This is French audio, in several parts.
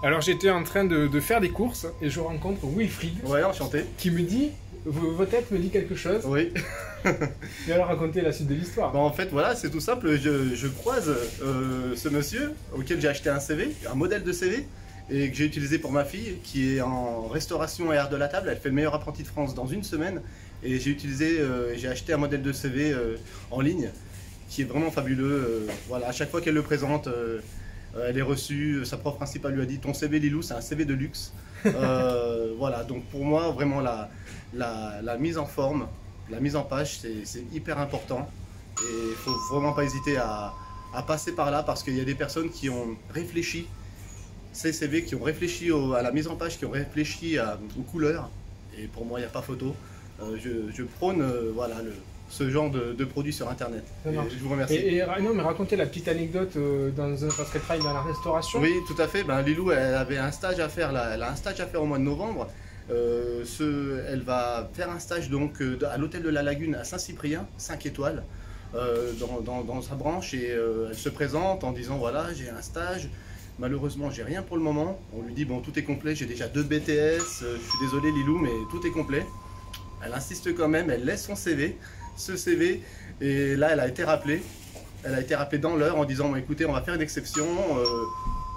Alors j'étais en train de faire des courses et je rencontre Wilfried Ouais, enchanté. qui me dit, votre tête me dit quelque chose. Oui. Et alors racontez la suite de l'histoire. Bon, en fait, voilà, c'est tout simple. Je croise ce monsieur auquel j'ai acheté un CV, un modèle de CV, et que j'ai utilisé pour ma fille qui est en restauration et art de la table. Elle fait le meilleur apprenti de France dans une semaine. Et j'ai acheté un modèle de CV en ligne qui est vraiment fabuleux. Voilà, à chaque fois qu'elle le présente, elle est reçue. Sa prof principale lui a dit: ton CV Lilou, c'est un CV de luxe. Voilà, donc pour moi, vraiment la mise en forme, la mise en page, c'est hyper important. Et il ne faut vraiment pas hésiter à passer par là parce qu'il y a des personnes qui ont réfléchi, ces CV, qui ont réfléchi à la mise en page, qui ont réfléchi aux couleurs. Et pour moi, il n'y a pas photo. Je prône voilà, ce genre de produit sur Internet. Et je vous remercie. Non, mais racontez la petite anecdote parce qu'elle travaille dans la restauration. Oui, tout à fait. Ben, Lilou, elle avait un stage à faire. Elle a un stage à faire au mois de novembre. Elle va faire un stage donc à l'hôtel de la Lagune à Saint-Cyprien, 5 étoiles, dans sa branche. Et elle se présente en disant: voilà, j'ai un stage. Malheureusement, j'ai rien pour le moment. On lui dit: bon, tout est complet. J'ai déjà 2 BTS. Je suis désolé, Lilou, mais tout est complet. Elle insiste quand même, elle laisse son CV, et là elle a été rappelée. Elle a été rappelée dans l'heure en disant: bon, écoutez, on va faire une exception,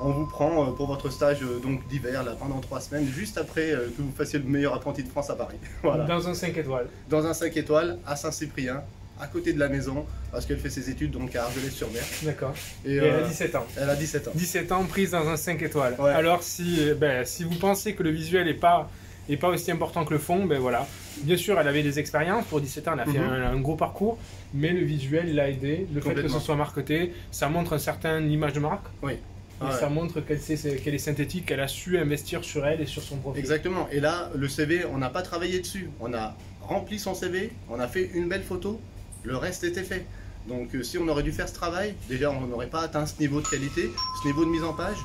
on vous prend pour votre stage donc d'hiver là, pendant 3 semaines, juste après que vous fassiez le meilleur apprenti de France à Paris. Voilà. Dans un 5 étoiles. Dans un 5 étoiles à Saint-Cyprien, à côté de la maison, parce qu'elle fait ses études donc à Argelès-sur-Mer. D'accord. Et elle a 17 ans. Elle a 17 ans. 17 ans prise dans un 5 étoiles. Ouais. Alors si vous pensez que le visuel n'est pas aussi important que le fond, ben voilà. Bien sûr, elle avait des expériences. Pour 17 ans, elle a fait un gros parcours, mais le visuel l'a aidé. Le fait que ce soit marqueté, ça montre une certaine image de marque. Oui. Et ça montre qu'elle est synthétique, qu'elle a su investir sur elle et sur son profil. Exactement. Et là, le CV, on n'a pas travaillé dessus. On a rempli son CV, on a fait une belle photo, le reste était fait. Donc si on aurait dû faire ce travail, déjà on n'aurait pas atteint ce niveau de qualité, ce niveau de mise en page,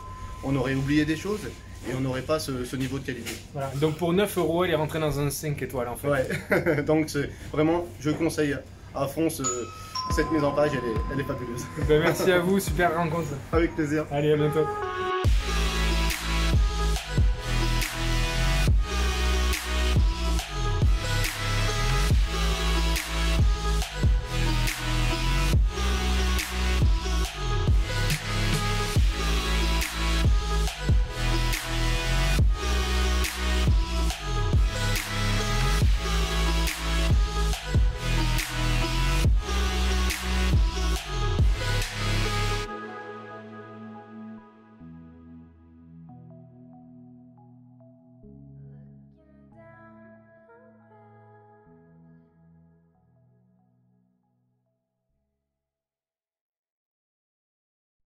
on aurait oublié des choses. Et on n'aurait pas ce niveau de qualité. Voilà. Donc pour 9 €, elle est rentrée dans un 5 étoiles en fait. Ouais, donc vraiment, je conseille à fond cette mise en page, elle est fabuleuse. Ben, merci à vous, super rencontre. Avec plaisir. Allez, à bientôt.